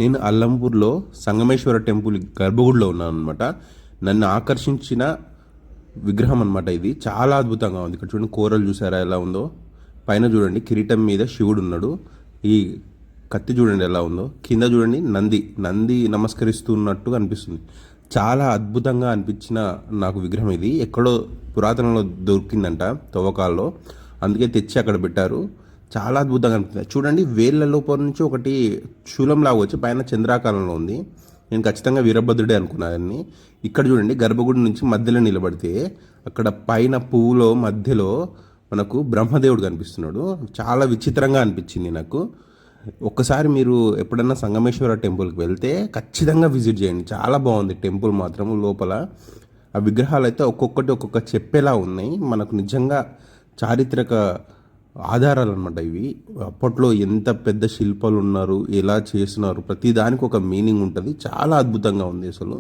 నేను అల్లంపూర్లో సంగమేశ్వర టెంపుల్ గర్భగుడిలో ఉన్నాను అనమాట. నన్ను ఆకర్షించిన విగ్రహం అనమాట ఇది. చాలా అద్భుతంగా ఉంది. ఇక్కడ చూడండి, కూరలు చూసారా ఎలా ఉందో. పైన చూడండి, కిరీటం మీద శివుడు ఉన్నాడు. ఈ కత్తి చూడండి ఎలా ఉందో. కింద చూడండి, నంది నమస్కరిస్తున్నట్టుగా అనిపిస్తుంది. చాలా అద్భుతంగా అనిపించిన నాకు విగ్రహం ఇది. ఎక్కడో పురాతనంలో దొరికిందంట తవ్వకాల్లో, అందుకే తెచ్చి అక్కడ పెట్టారు. చాలా అద్భుతంగా అనిపిస్తుంది. చూడండి, వేళ్ళ లోపల నుంచి ఒకటి శూలంలాగా వచ్చి పైన చంద్రాకారంలో ఉంది. నేను ఖచ్చితంగా వీరభద్రుడే అనుకున్నాను. ఇక్కడ చూడండి, గర్భగుడి నుంచి మధ్యలో నిలబడితే అక్కడ పైన పువ్వులో మధ్యలో మనకు బ్రహ్మదేవుడు కనిపిస్తున్నాడు. చాలా విచిత్రంగా అనిపించింది నాకు. ఒక్కసారి మీరు ఎప్పుడన్నా సంగమేశ్వర టెంపుల్కి వెళ్తే ఖచ్చితంగా విజిట్ చేయండి. చాలా బాగుంది టెంపుల్ మాత్రం. లోపల ఆ విగ్రహాలు అయితే ఒక్కొక్కటి ఒక్కొక్క చెప్పేలా ఉన్నాయి. మనకు నిజంగా చారిత్రక ఆధారాలు అనమాట ఇవి. అప్పట్లో ఎంత పెద్ద శిల్పాలు ఉన్నారు, ఎలా చేస్తున్నారు, ప్రతి దానికి ఒక మీనింగ్ ఉంటుంది. చాలా అద్భుతంగా ఉంది అసలు.